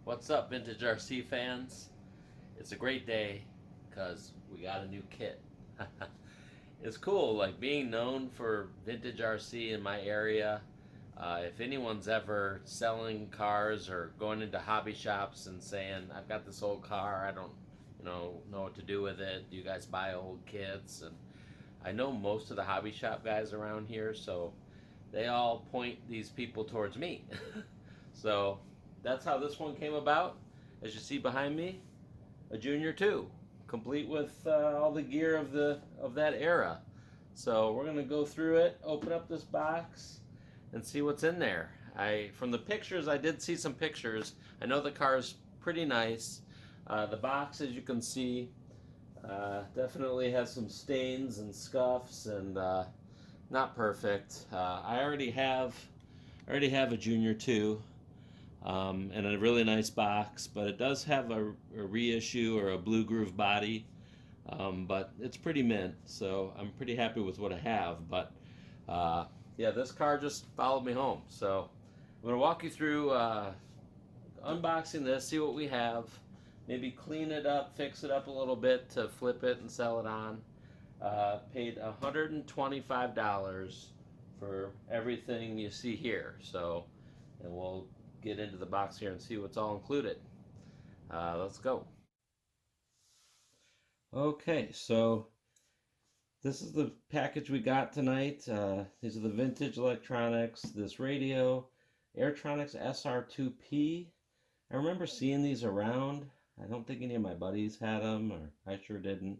What's up, Vintage RC fans? It's a great day because we got a new kit. It's cool, like being known for Vintage RC in my area. If anyone's ever selling cars or going into hobby shops and saying, "I've got this old car, I don't, know what to do with it. Do you guys buy old kits?" And I know most of the hobby shop guys around here, so they all point these people towards me. So that's how this one came about. As you see behind me, a Junior 2, complete with all the gear of that era. So we're gonna go through it, open up this box, and see what's in there. From the pictures, I did see some pictures. I know the car's pretty nice. The box, as you can see, definitely has some stains and scuffs and not perfect. I already have a Junior 2, and a really nice box, but it does have a reissue or a blue groove body, but it's pretty mint, so I'm pretty happy with what I have. But yeah, this car just followed me home, so I'm going to walk you through unboxing this, see what we have, maybe clean it up, fix it up a little bit to flip it and sell it on. Paid $125 for everything you see here, so, and we'll get into the box here and see what's all included. Let's go. Okay, so this is the package we got tonight. These are the vintage electronics. This radio, Airtronics SR2P. I remember seeing these around. I don't think any of my buddies had them, or I sure didn't.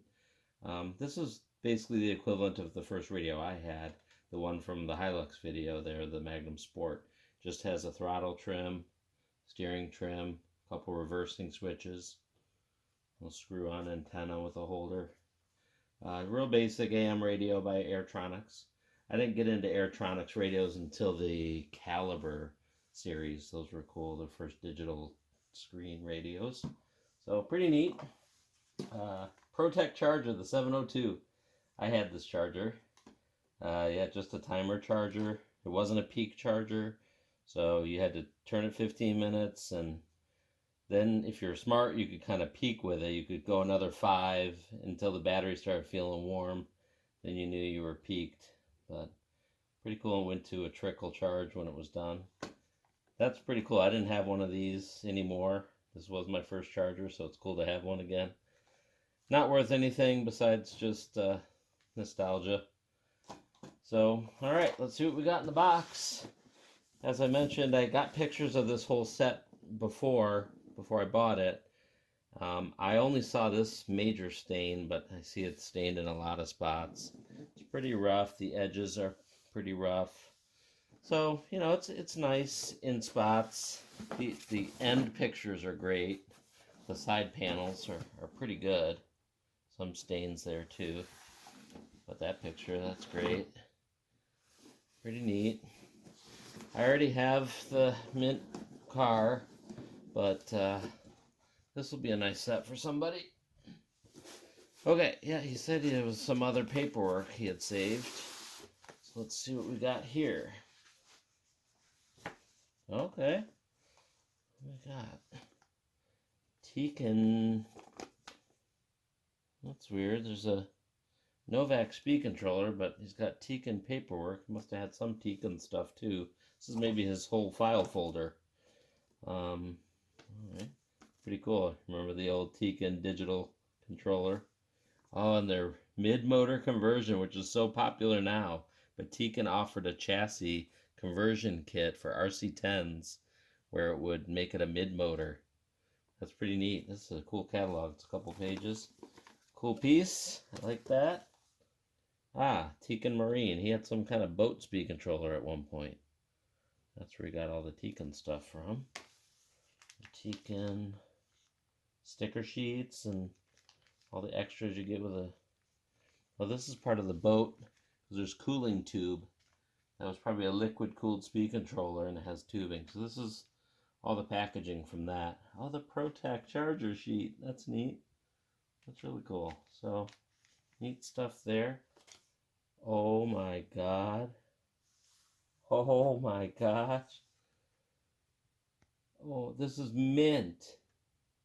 This is basically the equivalent of the first radio I had, the one from the Hilux video there, the Magnum Sport. Just has a throttle trim, steering trim, a couple reversing switches, a screw-on antenna with a holder. Real basic AM radio by Airtronics. I didn't get into Airtronics radios until the Caliber series. Those were cool, the first digital screen radios. So pretty neat. ProTech charger, the 702. I had this charger. Yeah, just a timer charger. It wasn't a peak charger, so you had to turn it 15 minutes, and then if you're smart, you could kind of peak with it. You could go another 5 until the battery started feeling warm. Then you knew you were peaked. But pretty cool. It went to a trickle charge when it was done. That's pretty cool. I didn't have one of these anymore. This was my first charger, so it's cool to have one again. Not worth anything besides just nostalgia. So, all right, let's see what we got in the box. As I mentioned, I got pictures of this whole set before I bought it. I only saw this major stain, but I see it's stained in a lot of spots. It's pretty rough. The edges are pretty rough. So, it's nice in spots. The end pictures are great. The side panels are pretty good. Some stains there too. But that picture, that's great. Pretty neat. I already have the mint car, but this will be a nice set for somebody. Okay, yeah, he said there was some other paperwork he had saved. So let's see what we got here. Okay. What we got? Tekin. That's weird. There's a Novak speed controller, but he's got Tekin paperwork. He must have had some Tekin stuff too. This is maybe his whole file folder. All right. Pretty cool. Remember the old Tekin digital controller? Oh, and their mid-motor conversion, which is so popular now. But Tekin offered a chassis conversion kit for RC10s where it would make it a mid-motor. That's pretty neat. This is a cool catalog. It's a couple pages. Cool piece. I like that. Ah, Tekin Marine. He had some kind of boat speed controller at one point. That's where he got all the Tekin stuff from. Tekin sticker sheets and all the extras you get with a... Well, this is part of the boat because there's cooling tube. That was probably a liquid cooled speed controller, and it has tubing. So this is all the packaging from that. Oh, the ProTech charger sheet. That's neat. That's really cool. So, neat stuff there. Oh my god. Oh my gosh. Oh, this is mint.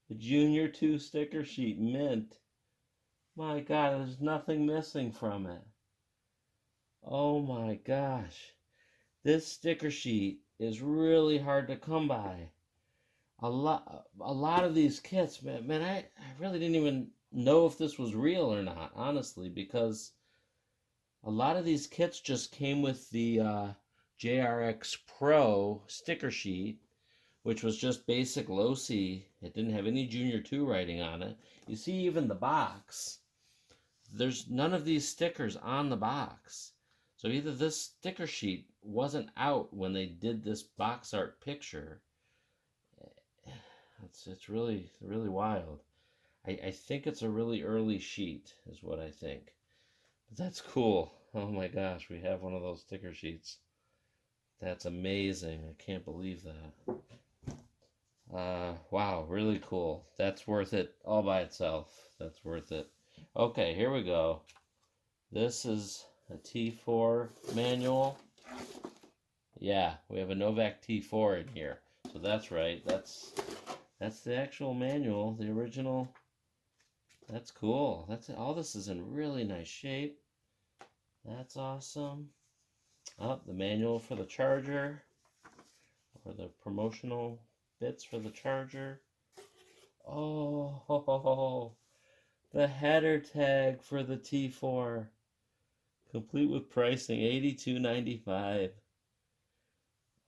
The Junior 2 sticker sheet, mint. My God, there's nothing missing from it. Oh my gosh. This sticker sheet is really hard to come by. A lot of these kits, man, I really didn't even know if this was real or not, honestly, because a lot of these kits just came with the JRX Pro sticker sheet, which was just basic Losi. It didn't have any Junior 2 writing on it. You see, even the box, there's none of these stickers on the box. So either this sticker sheet wasn't out when they did this box art picture. It's really wild. I think it's a really early sheet, is what I think. But that's cool. Oh my gosh, we have one of those sticker sheets. That's amazing. I can't believe that. Wow, really cool. That's worth it all by itself. That's worth it. Okay, here we go. This is a T4 manual. Yeah, we have a Novak T4 in here. So that's right. That's the actual manual, the original. That's cool. That's all. This is in really nice shape. That's awesome. Oh, the manual for the charger, or the promotional bits for the charger. Oh, the header tag for the T4, complete with pricing, $82.95.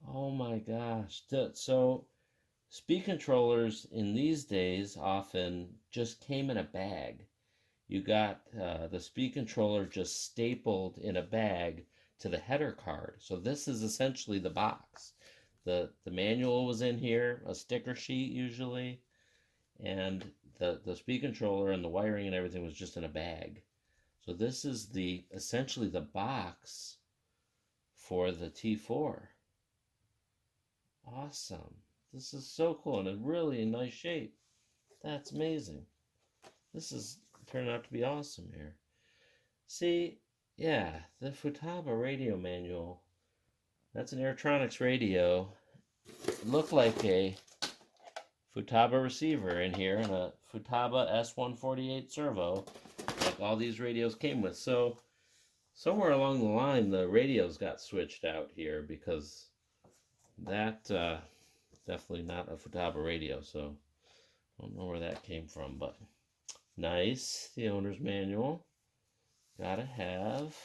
Oh my gosh. So speed controllers in these days often just came in a bag. You got the speed controller just stapled in a bag to the header card. So this is essentially the box. The manual was in here, a sticker sheet usually, and the speed controller and the wiring and everything was just in a bag. So this is the essentially the box for the T4. Awesome. This is so cool and in really nice shape. That's amazing. This is turning out to be awesome here. See, yeah, the Futaba radio manual. That's an Airtronics radio. It looked like a Futaba receiver in here and a Futaba S148 servo, like all these radios came with. So somewhere along the line, the radios got switched out here because that definitely not a Futaba radio. So I don't know where that came from, but nice. The owner's manual. Gotta have.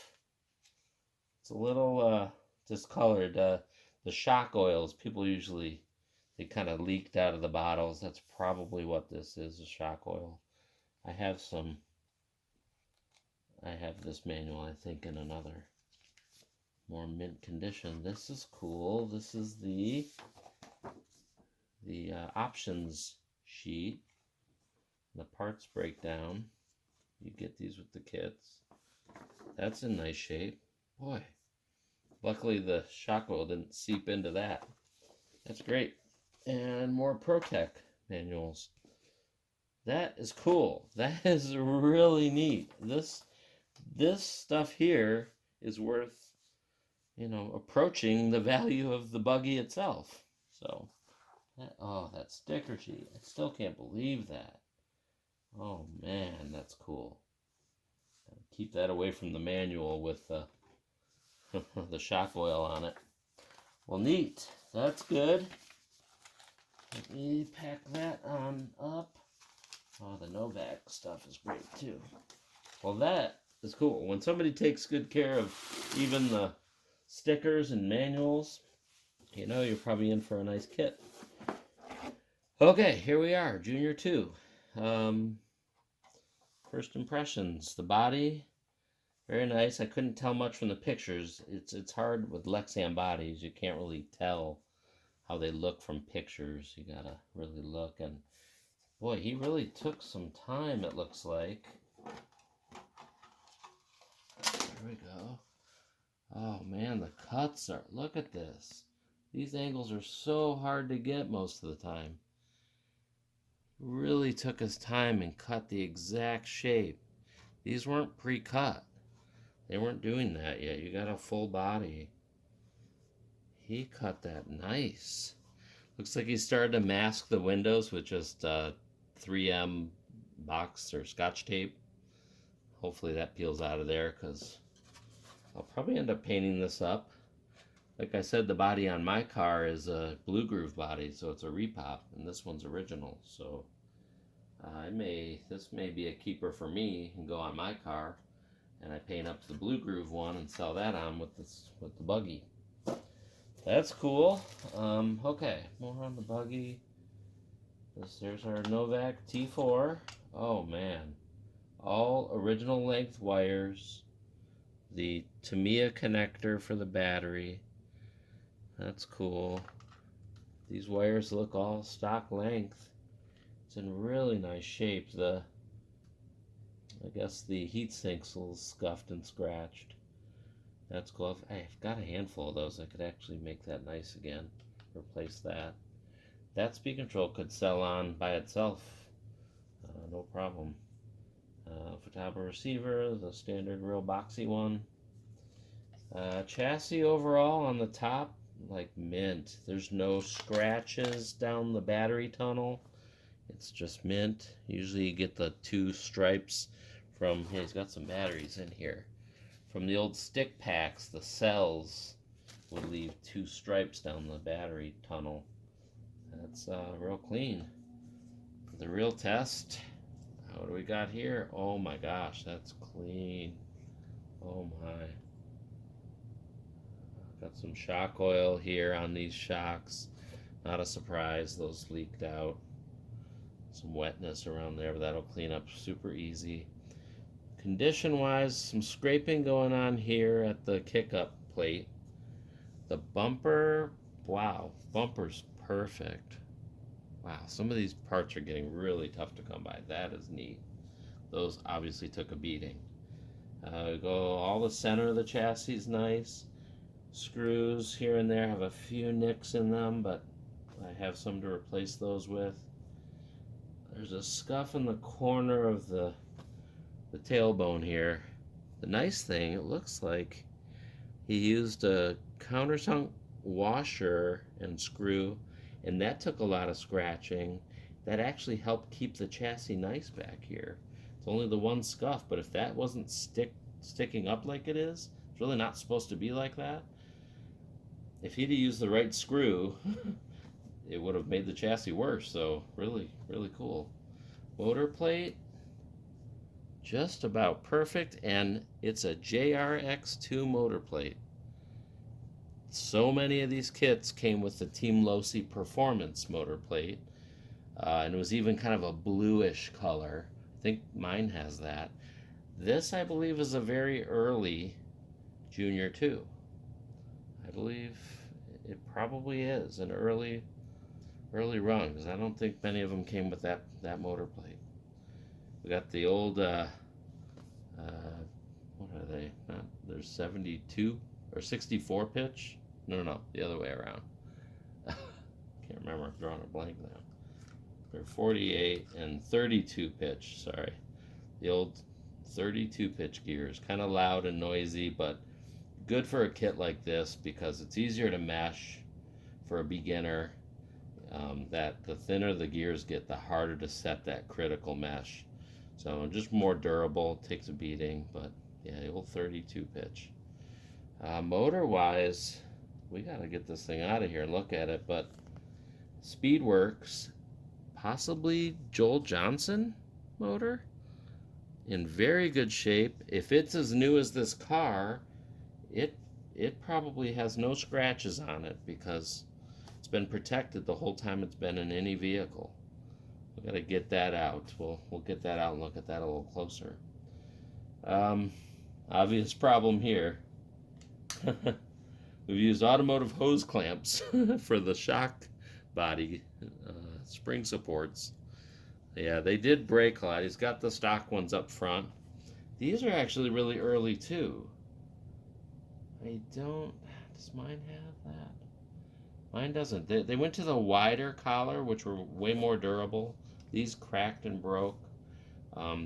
It's a little discolored. The shock oils, people usually, they kind of leaked out of the bottles. That's probably what this is, a shock oil. I have some, I have this manual, I think, in another more mint condition. This is cool. This is the options sheet. The parts breakdown. You get these with the kits. That's in nice shape. Boy, luckily the shock oil didn't seep into that. That's great. And more ProTech manuals. That is cool. That is really neat. This stuff here is worth, approaching the value of the buggy itself. So, that sticker sheet. I still can't believe that. Oh man, that's cool. Keep that away from the manual with the the shock oil on it. Well, neat. That's good. Let me pack that on up. Oh, the Novak stuff is great too. Well, that is cool. When somebody takes good care of even the stickers and manuals, you're probably in for a nice kit. Okay, here we are, Junior 2. First impressions. The body, very nice. I couldn't tell much from the pictures. It's hard with Lexan bodies. You can't really tell how they look from pictures. You gotta really look. And boy, he really took some time, it looks like. There we go. Oh man, the cuts are, look at this. These angles are so hard to get most of the time. Really took his time and cut the exact shape. These weren't pre-cut. They weren't doing that yet. You got a full body. He cut that nice. Looks like he started to mask the windows with just 3M box or scotch tape. Hopefully that peels out of there because I'll probably end up painting this up. Like I said, the body on my car is a Blue Groove body, so it's a repop, and this one's original. So this may be a keeper for me and go on my car, and I paint up the Blue Groove one and sell that on with the buggy. That's cool. Okay, more on the buggy. There's our Novak T4. Oh man, all original length wires. The Tamiya connector for the battery. That's cool. These wires look all stock length. It's in really nice shape. I guess the heat sink's a little scuffed and scratched. That's cool. I've got a handful of those. I could actually make that nice again. Replace that. That speed control could sell on by itself. No problem. Futaba receiver, the standard real boxy one. Chassis overall on the top, like mint. There's no scratches down the battery tunnel. It's just mint. Usually you get the 2 stripes from, he's got some batteries in here. From the old stick packs, the cells would leave 2 stripes down the battery tunnel. That's real clean. The real test, what do we got here? Oh my gosh, that's clean. Oh my. Got some shock oil here on these shocks. Not a surprise, those leaked out. Some wetness around there, but that'll clean up super easy. Condition wise, some scraping going on here at the kick-up plate. The bumper, wow, bumper's perfect. Wow, some of these parts are getting really tough to come by. That is neat. Those obviously took a beating. All the center of the chassis is nice. Screws here and there have a few nicks in them, but I have some to replace those with. There's a scuff in the corner of the tailbone here. The nice thing, it looks like he used a countersunk washer and screw, and that took a lot of scratching. That actually helped keep the chassis nice back here. It's only the one scuff, but if that wasn't sticking up like it is, it's really not supposed to be like that. If he'd have used the right screw, it would have made the chassis worse. So really, really cool. Motor plate, just about perfect, and it's a JRX2 motor plate. So many of these kits came with the Team Losi Performance motor plate, and it was even kind of a bluish color. I think mine has that. This, I believe, is a very early Junior 2. I believe it probably is an early run, because I don't think many of them came with that motor plate. We got the old what are they? There's 72 or 64 pitch. No, the other way around. Can't remember. I'm drawing a blank now. They're 48 and 32 pitch. Sorry, the old 32 pitch gears. Kind of loud and noisy, but good for a kit like this because it's easier to mesh for a beginner. That the thinner the gears get, the harder to set that critical mesh. So just more durable, takes a beating, but yeah, the old 32 pitch. Motor wise, we gotta get this thing out of here and look at it, but Speedworks, possibly Joel Johnson motor, in very good shape. If it's as new as this car, it probably has no scratches on it because it's been protected the whole time it's been in any vehicle. We got to get that out. We'll get that out and look at that a little closer. Obvious problem here. We've used automotive hose clamps for the shock body spring supports. Yeah, they did break a lot. He's got the stock ones up front. These are actually really early too. Does mine have that? Mine doesn't. They went to the wider collar, which were way more durable. These cracked and broke.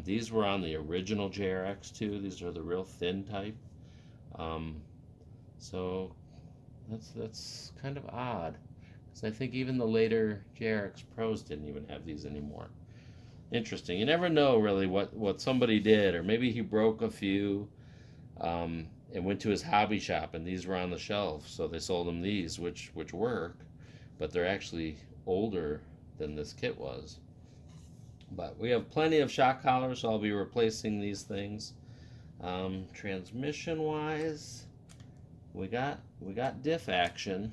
These were on the original JRX2. These are the real thin type. So that's kind of odd. So I think even the later JRX Pros didn't even have these anymore. Interesting. You never know really what somebody did, or maybe he broke a few and went to his hobby shop, and these were on the shelf, so they sold him these, which work, but they're actually older than this kit was. But we have plenty of shock collars, so I'll be replacing these things. Transmission wise, we got diff action.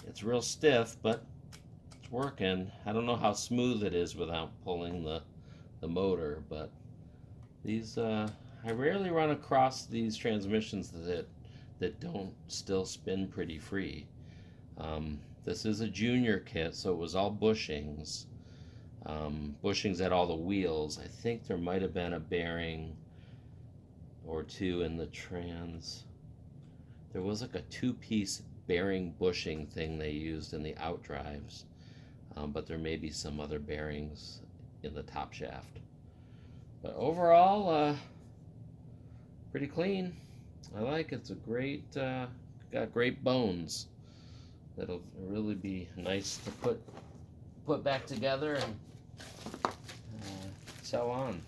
It's real stiff, but it's working. I don't know how smooth it is without pulling the motor, but these I rarely run across these transmissions that don't still spin pretty free. This is a junior kit, so it was all bushings. Bushings at all the wheels. I think there might have been a bearing or two in the trans. There was like a two-piece bearing bushing thing they used in the outdrives, but there may be some other bearings in the top shaft. But overall, pretty clean. I like it. It's a great, got great bones. That'll really be nice to put back together and sell on.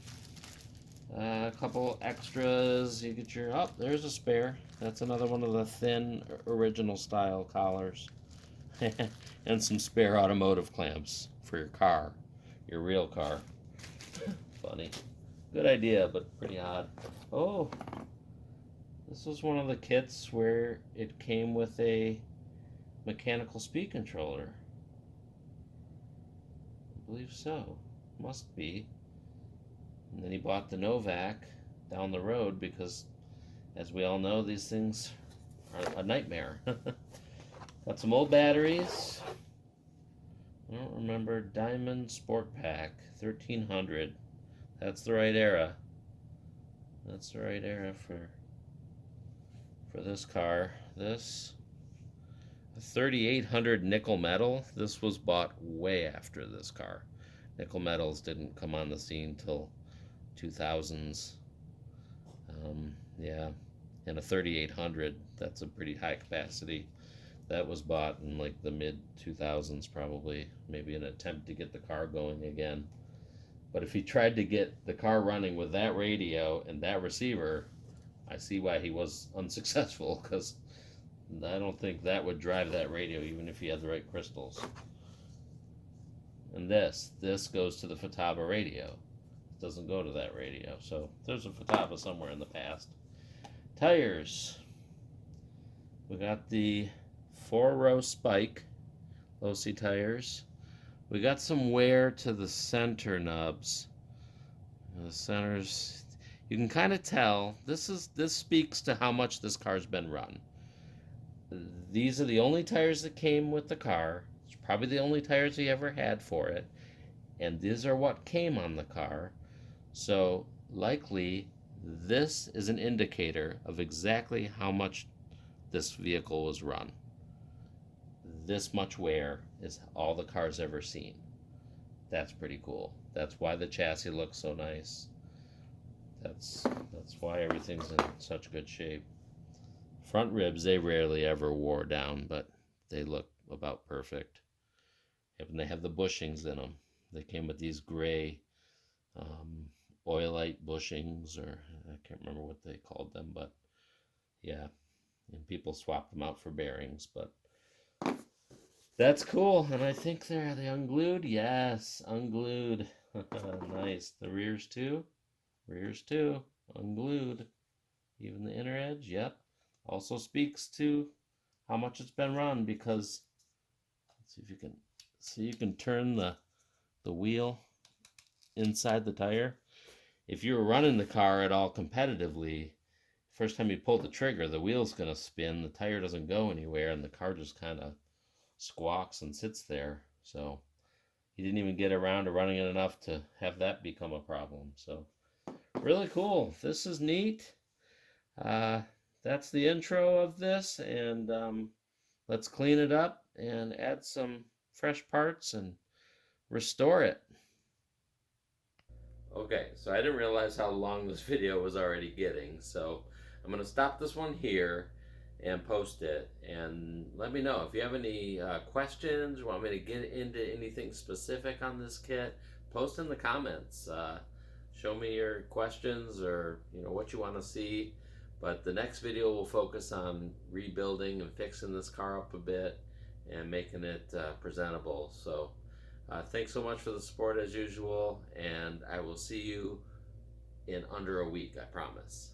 A couple extras. You get your, oh, there's a spare. That's another one of the thin original style collars. And some spare automotive clamps for your car, your real car. Funny. Good idea, but pretty odd. Oh, this was one of the kits where it came with a mechanical speed controller. I believe so. Must be. And then he bought the Novak down the road because, as we all know, these things are a nightmare. Got some old batteries. I don't remember. Diamond Sport Pack 1300. That's the right era. That's the right era for this car. This 3800 nickel metal. This was bought way after this car. Nickel metals didn't come on the scene till 2000s. Yeah, and a 3800. That's a pretty high capacity. That was bought in like the mid 2000s, probably, maybe an attempt to get the car going again. But if he tried to get the car running with that radio and that receiver, I see why he was unsuccessful, because I don't think that would drive that radio even if he had the right crystals. And this goes to the Futaba radio. It doesn't go to that radio. So there's a Futaba somewhere in the past. Tires. We got the 4-row spike Losi tires. We got some wear to the center nubs. The centers, you can kind of tell. This speaks to how much this car's been run. These are the only tires that came with the car. It's probably the only tires he ever had for it. And these are what came on the car. So likely this is an indicator of exactly how much this vehicle was run. This much wear is all the car's ever seen. That's pretty cool. That's why the chassis looks so nice. That's why everything's in such good shape. Front ribs, they rarely ever wore down, but they look about perfect. And they have the bushings in them. They came with these gray oilite bushings, or I can't remember what they called them, but yeah. And people swapped them out for bearings, but that's cool. And I think are they unglued? Yes, unglued. Nice. The rears too. Rears too. Unglued. Even the inner edge. Yep. Also speaks to how much it's been run, because let's see if you can see, you can turn the wheel inside the tire. If you were running the car at all competitively, first time you pull the trigger, the wheel's going to spin, the tire doesn't go anywhere, and the car just kind of squawks and sits there. So he didn't even get around to running it enough to have that become a problem. So really cool. This is neat. That's the intro of this, and let's clean it up and add some fresh parts and restore it. Okay, so I didn't realize how long this video was already getting, so I'm going to stop this one here, and post it. And let me know if you have any questions, want me to get into anything specific on this kit. Post in the comments. Show me your questions or what you want to see. But the next video will focus on rebuilding and fixing this car up a bit and making it presentable. So thanks so much for the support as usual, and I will see you in under a week, I promise.